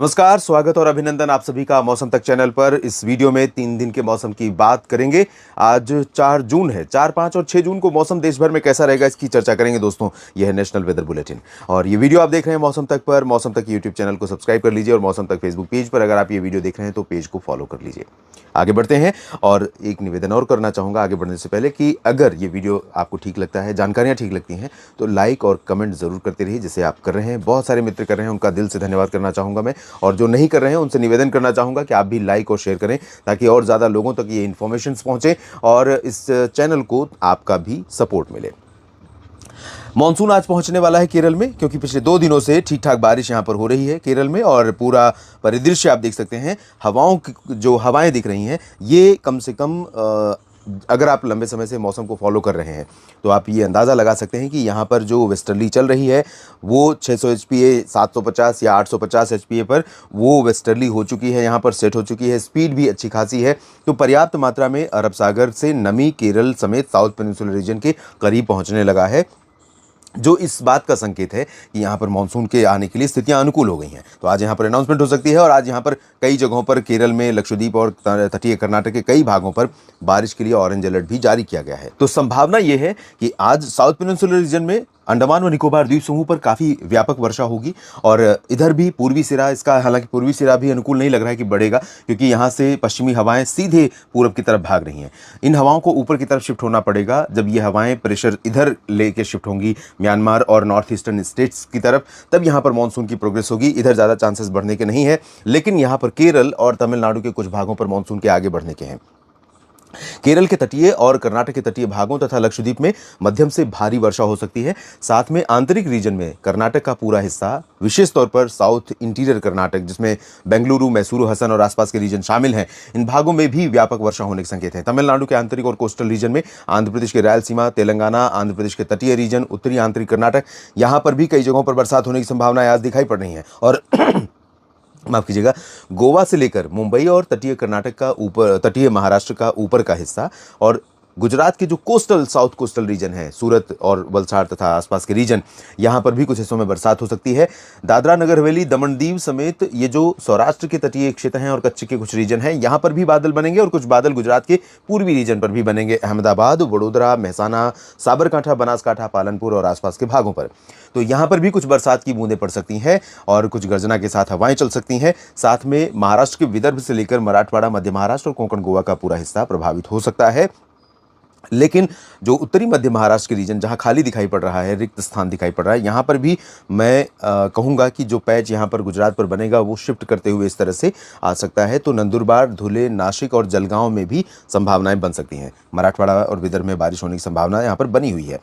नमस्कार, स्वागत और अभिनंदन आप सभी का मौसम तक चैनल पर। इस वीडियो में 3 दिन के मौसम की बात करेंगे। आज 4 जून है। 4, 5 और 6 जून को मौसम देश भर में कैसा रहेगा इसकी चर्चा करेंगे दोस्तों। यह है नेशनल वेदर बुलेटिन और ये वीडियो आप देख रहे हैं मौसम तक पर। मौसम तक यूट्यूब चैनल को सब्सक्राइब कर लीजिए और मौसम तक फेसबुक पेज पर अगर आप ये वीडियो देख रहे हैं तो पेज को फॉलो कर लीजिए। आगे बढ़ते हैं और एक निवेदन और करना चाहूँगा आगे बढ़ने से पहले कि अगर ये वीडियो आपको ठीक लगता है, जानकारियाँ ठीक लगती हैं तो लाइक और कमेंट ज़रूर करते रहिए, जैसे आप कर रहे हैं। बहुत सारे मित्र कर रहे हैं, उनका दिल से धन्यवाद करना चाहूँगा मैं। और जो नहीं कर रहे हैं उनसे निवेदन करना चाहूँगा कि आप भी लाइक और शेयर करें ताकि और ज़्यादा लोगों तक ये इन्फॉर्मेशन पहुँचे और इस चैनल को आपका भी सपोर्ट मिले। मॉनसून आज पहुंचने वाला है केरल में, क्योंकि पिछले 2 दिनों से ठीक ठाक बारिश यहां पर हो रही है केरल में और पूरा परिदृश्य आप देख सकते हैं। हवाओं की जो हवाएं दिख रही हैं ये कम से कम अगर आप लंबे समय से मौसम को फॉलो कर रहे हैं तो आप ये अंदाज़ा लगा सकते हैं कि यहाँ पर जो वेस्टर्ली चल रही है वो 600 एचपीए, 750 या 850 एचपीए पर वो वेस्टर्ली हो चुकी है, यहाँ पर सेट हो चुकी है। स्पीड भी अच्छी खासी है, तो पर्याप्त मात्रा में अरब सागर से नमी केरल समेत साउथ पेनिनसुलर रीजन के करीब पहुँचने लगा है, जो इस बात का संकेत है कि यहाँ पर मानसून के आने के लिए स्थितियाँ अनुकूल हो गई हैं। तो आज यहाँ पर अनाउंसमेंट हो सकती है और आज यहाँ पर कई जगहों पर केरल में, लक्षद्वीप और तटीय कर्नाटक के कई भागों पर बारिश के लिए ऑरेंज अलर्ट भी जारी किया गया है। तो संभावना ये है कि आज साउथ पेनिनसुलर रीजन में, अंडमान व निकोबार द्वीप समूह पर काफ़ी व्यापक वर्षा होगी और इधर भी पूर्वी सिरा इसका, हालांकि पूर्वी सिरा भी अनुकूल नहीं लग रहा है कि बढ़ेगा, क्योंकि यहाँ से पश्चिमी हवाएं सीधे पूरब की तरफ भाग रही हैं। इन हवाओं को ऊपर की तरफ शिफ्ट होना पड़ेगा। जब ये हवाएं प्रेशर इधर लेके शिफ्ट होंगी म्यांमार और नॉर्थ ईस्टर्न स्टेट्स की तरफ, तब यहाँ पर मानसून की प्रोग्रेस होगी। इधर ज़्यादा चांसेस बढ़ने के नहीं है, लेकिन यहाँ पर केरल और तमिलनाडु के कुछ भागों पर मानसून के आगे बढ़ने के हैं। केरल के तटीय और कर्नाटक के तटीय भागों तथा लक्षद्वीप में मध्यम से भारी वर्षा हो सकती है। साथ में आंतरिक रीजन में कर्नाटक का पूरा हिस्सा, विशेष तौर पर साउथ इंटीरियर कर्नाटक जिसमें बेंगलुरु, मैसूरू, हसन और आसपास के रीजन शामिल हैं, इन भागों में भी व्यापक वर्षा होने के संकेत हैं। तमिलनाडु के आंतरिक और कोस्टल रीजन में, आंध्र प्रदेश के रायलसीमा, तेलंगाना, आंध्र प्रदेश के तटीय रीजन, उत्तरी आंतरिक कर्नाटक, यहाँ पर भी कई जगहों पर बरसात होने की संभावनाएं आज दिखाई पड़ रही हैं। और माफ कीजिएगा, गोवा से लेकर मुंबई और तटीय कर्नाटक का ऊपर, तटीय महाराष्ट्र का ऊपर का हिस्सा और गुजरात के जो कोस्टल, साउथ कोस्टल रीजन है, सूरत और वलसाड़ तथा आसपास के रीजन, यहाँ पर भी कुछ हिस्सों में बरसात हो सकती है। दादरा नगर हवेली, दमन दीव समेत ये जो सौराष्ट्र के तटीय क्षेत्र हैं और कच्छ के कुछ रीजन हैं, यहाँ पर भी बादल बनेंगे और कुछ बादल गुजरात के पूर्वी रीजन पर भी बनेंगे। अहमदाबाद, वडोदरा, महसाना, साबरकांठा, बनासकांठा, पालनपुर और आसपास के भागों पर तो यहाँ पर भी कुछ बरसात की बूंदें पड़ सकती हैं और कुछ गर्जना के साथ हवाएं चल सकती हैं। साथ में महाराष्ट्र के विदर्भ से लेकर मराठवाड़ा, मध्य महाराष्ट्र और कोंकण गोवा का पूरा हिस्सा प्रभावित हो सकता है। लेकिन जो उत्तरी मध्य महाराष्ट्र के रीजन जहां खाली दिखाई पड़ रहा है, रिक्त स्थान दिखाई पड़ रहा है, यहाँ पर भी मैं कहूँगा कि जो पैच यहाँ पर गुजरात पर बनेगा वो शिफ्ट करते हुए इस तरह से आ सकता है। तो नंदुरबार, धुले, नासिक और जलगांव में भी संभावनाएं बन सकती हैं। मराठवाड़ा और विदर्भ में बारिश होने की संभावना यहाँ पर बनी हुई है।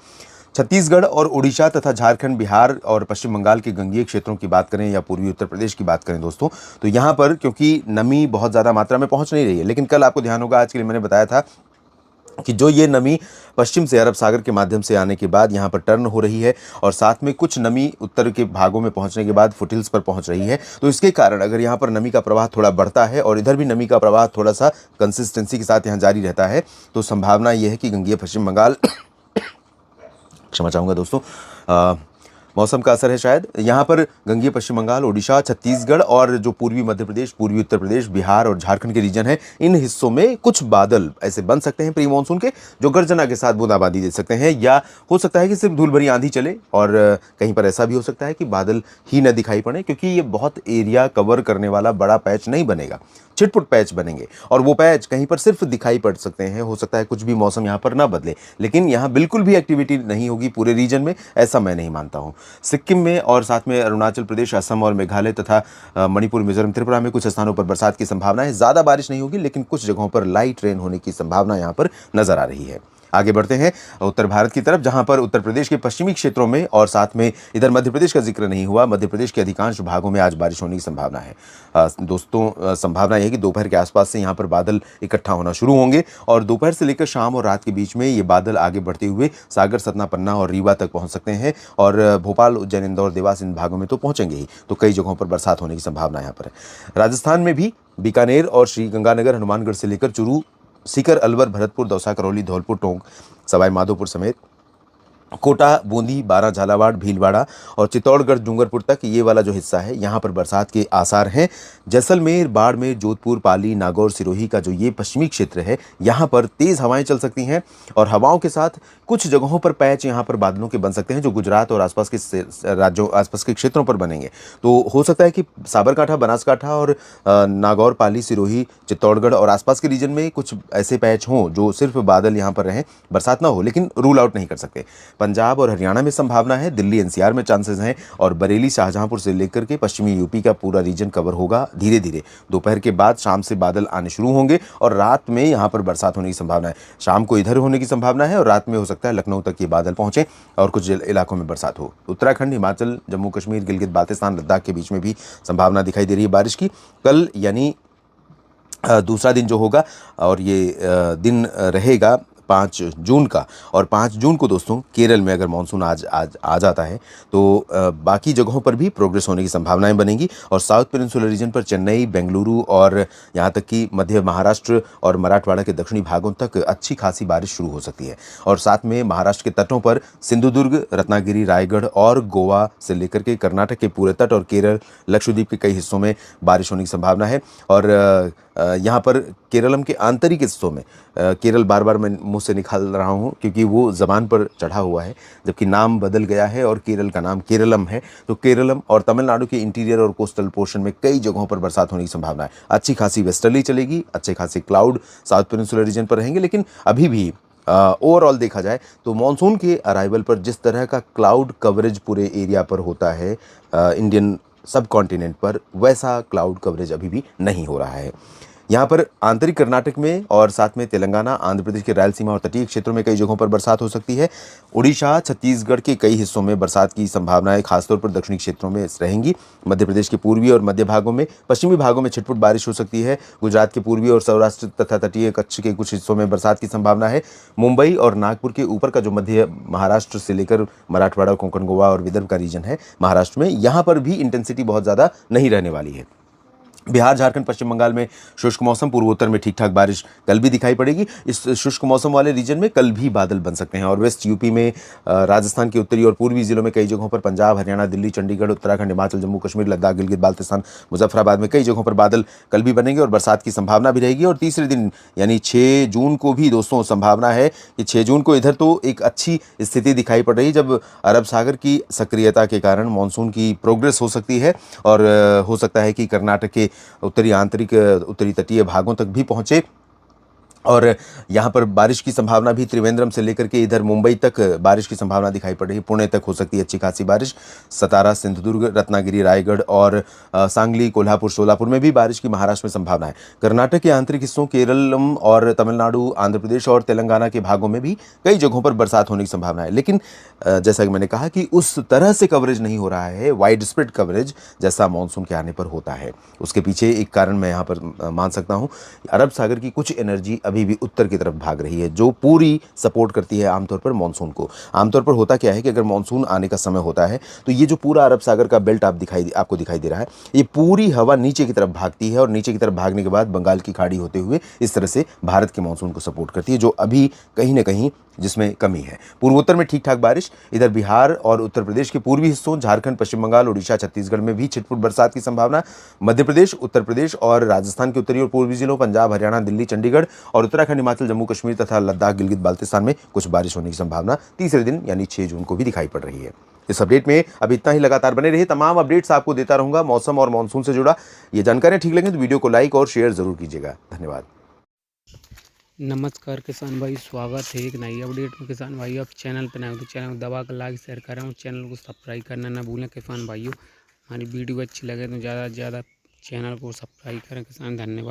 छत्तीसगढ़ और उड़ीसा तथा झारखंड, बिहार और पश्चिम बंगाल के गंगीय क्षेत्रों की बात करें या पूर्वी उत्तर प्रदेश की बात करें दोस्तों, तो यहाँ पर क्योंकि नमी बहुत ज़्यादा मात्रा में पहुँच नहीं रही है, लेकिन कल आपको ध्यान होगा, आज के लिए मैंने बताया था कि जो ये नमी पश्चिम से अरब सागर के माध्यम से आने के बाद यहाँ पर टर्न हो रही है और साथ में कुछ नमी उत्तर के भागों में पहुँचने के बाद फुटहिल्स पर पहुँच रही है। तो इसके कारण अगर यहाँ पर नमी का प्रवाह थोड़ा बढ़ता है और इधर भी नमी का प्रवाह थोड़ा सा कंसिस्टेंसी के साथ यहाँ जारी रहता है, तो संभावना ये है कि गंगीय पश्चिम बंगाल क्षमा चाहूँगा दोस्तों, मौसम का असर है शायद, यहाँ पर गंगीय पश्चिम बंगाल, ओडिशा, छत्तीसगढ़ और जो पूर्वी मध्य प्रदेश, पूर्वी उत्तर प्रदेश, बिहार और झारखंड के रीजन है, इन हिस्सों में कुछ बादल ऐसे बन सकते हैं प्री मानसून के, जो गर्जना के साथ बूंदाबांदी दे सकते हैं। या हो सकता है कि सिर्फ धूल भरी आंधी चले और कहीं पर ऐसा भी हो सकता है कि बादल ही न दिखाई पड़े, क्योंकि ये बहुत एरिया कवर करने वाला बड़ा पैच नहीं बनेगा, छिटपुट पैच बनेंगे और वो पैच कहीं पर सिर्फ दिखाई पड़ सकते हैं। हो सकता है कुछ भी मौसम यहाँ पर ना बदले, लेकिन यहाँ बिल्कुल भी एक्टिविटी नहीं होगी पूरे रीजन में, ऐसा मैं नहीं मानता हूँ। सिक्किम में और साथ में अरुणाचल प्रदेश, असम और मेघालय तथा मणिपुर, मिजोरम, त्रिपुरा में कुछ स्थानों पर बरसात की संभावना है। ज़्यादा बारिश नहीं होगी, लेकिन कुछ जगहों पर लाइट रेन होने की संभावना यहाँ पर नजर आ रही है। आगे बढ़ते हैं उत्तर भारत की तरफ, जहां पर उत्तर प्रदेश के पश्चिमी क्षेत्रों में और साथ में इधर मध्य प्रदेश का जिक्र नहीं हुआ, मध्य प्रदेश के अधिकांश भागों में आज बारिश होने की संभावना है। दोस्तों, संभावना यह है कि दोपहर के आसपास से यहाँ पर बादल इकट्ठा होना शुरू होंगे और दोपहर से लेकर शाम और रात के बीच में ये बादल आगे बढ़ते हुए सागर, सतना, पन्ना और रीवा तक पहुँच सकते हैं और भोपाल, उज्जैन, इंदौर, देवास इन भागों में तो पहुँचेंगे ही। तो कई जगहों पर बरसात होने की संभावना यहाँ पर है। राजस्थान में भी बीकानेर और श्रीगंगानगर, हनुमानगढ़ से लेकर चूरू, सीकर, अलवर, भरतपुर, दौसा, करौली, धौलपुर, टोंक, सवाई माधोपुर समेत कोटा, बूंदी, बारां, झालावाड़, भीलवाड़ा और चित्तौड़गढ़, डूंगरपुर तक ये वाला जो हिस्सा है यहाँ पर बरसात के आसार हैं। जैसलमेर, बाड़मेर, जोधपुर, पाली, नागौर, सिरोही का जो ये पश्चिमी क्षेत्र है यहाँ पर तेज़ हवाएं चल सकती हैं और हवाओं के साथ कुछ जगहों पर पैच यहाँ पर बादलों के बन सकते हैं जो गुजरात और आसपास के राज्यों आसपास के क्षेत्रों पर बनेंगे। तो हो सकता है कि साबरकांठा, बनासकांठा और नागौर, पाली, सिरोही, चित्तौड़गढ़ और आसपास के रीजन में कुछ ऐसे पैच हों जो सिर्फ बादल यहाँ पर रहें, बरसात ना हो, लेकिन रूल आउट नहीं कर सकते। पंजाब और हरियाणा में संभावना है, दिल्ली एनसीआर में चांसेस हैं और बरेली, शाहजहांपुर से लेकर के पश्चिमी यूपी का पूरा रीजन कवर होगा धीरे धीरे। दोपहर के बाद शाम से बादल आने शुरू होंगे और रात में यहाँ पर बरसात होने की संभावना है। शाम को इधर होने की संभावना है और रात में हो सकता है लखनऊ तक ये बादल पहुंचे और कुछ इलाकों में बरसात हो। उत्तराखंड, हिमाचल, जम्मू कश्मीर, गिलगित बाल्टिस्तान, लद्दाख के बीच में भी संभावना दिखाई दे रही है बारिश की। कल यानी दूसरा दिन जो होगा और ये दिन रहेगा 5 जून का और 5 जून को दोस्तों केरल में अगर मानसून आज आ जाता है तो बाकी जगहों पर भी प्रोग्रेस होने की संभावनाएं बनेंगी और साउथ पेनिनसुलर रीजन पर चेन्नई, बेंगलुरु और यहाँ तक कि मध्य महाराष्ट्र और मराठवाड़ा के दक्षिणी भागों तक अच्छी खासी बारिश शुरू हो सकती है। और साथ में महाराष्ट्र के तटों पर सिंधुदुर्ग, रत्नागिरी, रायगढ़ और गोवा से लेकर के कर्नाटक के पूरे तट और केरल, लक्षद्वीप के कई हिस्सों में बारिश होने की संभावना है। और यहाँ पर केरलम के आंतरिक हिस्सों में केरल बार बार मैं मुंह से निकाल रहा हूँ क्योंकि वो ज़बान पर चढ़ा हुआ है, जबकि नाम बदल गया है और केरल का नाम केरलम है। तो केरलम और तमिलनाडु के इंटीरियर और कोस्टल पोर्शन में कई जगहों पर बरसात होने की संभावना है। अच्छी खासी वेस्टर्ली चलेगी, अच्छे खासे क्लाउड साउथ पेनिनसुलर रीजन पर रहेंगे, लेकिन अभी भी ओवरऑल देखा जाए तो मॉनसून के अराइवल पर जिस तरह का क्लाउड कवरेज पूरे एरिया पर होता है इंडियन सब कॉन्टिनेंट पर, वैसा क्लाउड कवरेज अभी भी नहीं हो रहा है। यहाँ पर आंतरिक कर्नाटक में और साथ में तेलंगाना, आंध्र प्रदेश के रायलसीमा और तटीय क्षेत्रों में कई जगहों पर बरसात हो सकती है। उड़ीसा, छत्तीसगढ़ के कई हिस्सों में बरसात की संभावनाएं खासतौर पर दक्षिणी क्षेत्रों में रहेंगी। मध्य प्रदेश के पूर्वी और मध्य भागों में, पश्चिमी भागों में छिटपुट बारिश हो सकती है। गुजरात के पूर्वी और सौराष्ट्र तथा तटीय कच्छ के कुछ हिस्सों में बरसात की संभावना है। मुंबई और नागपुर के ऊपर का जो मध्य महाराष्ट्र से लेकर मराठवाड़ा, कोंकण, गोवा और विदर्भ का रीजन है महाराष्ट्र में, यहाँ पर भी इंटेंसिटी बहुत ज़्यादा नहीं रहने वाली है। बिहार, झारखंड, पश्चिम बंगाल में शुष्क मौसम, पूर्वोत्तर में ठीक ठाक बारिश कल भी दिखाई पड़ेगी। इस शुष्क मौसम वाले रीजन में कल भी बादल बन सकते हैं और वेस्ट यूपी में, राजस्थान के उत्तरी और पूर्वी जिलों में कई जगहों पर, पंजाब, हरियाणा, दिल्ली, चंडीगढ़, उत्तराखंड, हिमाचल, जम्मू कश्मीर, लद्दाख, गिलगित बाल्टिस्तान, मुजफ्फराबाद में कई जगहों पर बादल कल भी बनेंगे और बरसात की संभावना भी रहेगी। और तीसरे दिन यानी 6 जून को भी दोस्तों संभावना है कि 6 जून को इधर तो एक अच्छी स्थिति दिखाई पड़ रही है जब अरब सागर की सक्रियता के कारण मानसून की प्रोग्रेस हो सकती है और हो सकता है कि कर्नाटक के उत्तरी आंतरिक उत्तरी तटीय भागों तक भी पहुंचे। और यहाँ पर बारिश की संभावना भी त्रिवेंद्रम से लेकर के इधर मुंबई तक बारिश की संभावना दिखाई पड़ रही है। पुणे तक हो सकती है अच्छी खासी बारिश। सतारा, सिंधुदुर्ग, रत्नागिरी, रायगढ़ और सांगली, कोल्हापुर, सोलापुर में भी बारिश की महाराष्ट्र में संभावना है। कर्नाटक के आंतरिक हिस्सों, केरलम और तमिलनाडु, आंध्र प्रदेश और तेलंगाना के भागों में भी कई जगहों पर बरसात होने की संभावना है। लेकिन जैसा कि मैंने कहा कि उस तरह से कवरेज नहीं हो रहा है, वाइड स्प्रेड कवरेज जैसा मानसून के आने पर होता है। उसके पीछे एक कारण मैं यहाँ पर मान सकता हूँ, अरब सागर की कुछ एनर्जी अभी भी उत्तर की तरफ भाग रही है जो पूरी सपोर्ट करती है आमतौर पर मानसून को। आमतौर पर होता क्या है कि अगर मानसून आने का समय होता है तो ये जो पूरा अरब सागर का बेल्ट आपको दिखाई दे रहा है, ये पूरी हवा नीचे की तरफ भागती है और नीचे की तरफ भागने के बाद बंगाल की खाड़ी होते हुए इस तरह से भारत के मानसून को सपोर्ट करती है, जो अभी कहीं ना कहीं जिसमें कमी है। पूर्वोत्तर में ठीक ठाक बारिश, इधर बिहार और उत्तर प्रदेश के पूर्वी हिस्सों, झारखंड, पश्चिम बंगाल, उड़ीसा, छत्तीसगढ़ में भी छिटपुट बरसात की संभावना। मध्य प्रदेश, उत्तर प्रदेश और राजस्थान के उत्तरी और पूर्वी जिलों, पंजाब, हरियाणा, दिल्ली, चंडीगढ़ और उत्तराखंड, हिमाचल, जम्मू कश्मीर तथा लद्दाख, गिलगित बाल्टिस्तान में कुछ बारिश होने की संभावना तीसरे दिन यानी 6 जून को भी दिखाई पड़ रही है। इस अपडेट में अब इतना ही। लगातार बने रहिए, तमाम अपडेट्स आपको देता रहूंगा मौसम और मानसून से जुड़ा। ये जानकारियां ठीक लगे तो वीडियो को लाइक और शेयर जरूर कीजिएगा। धन्यवाद। नमस्कार किसान भाई, स्वागत है एक नई अपडेट में। किसान भाई आप चैनल पर नए हो तो चैनल को दबा कर लाइक शेयर करें और चैनल को सब्सक्राइब करना ना भूलें। किसान भाइयों हमारी वीडियो अच्छी लगे तो ज़्यादा से ज़्यादा चैनल को सब्सक्राइब करें। किसान धन्यवाद।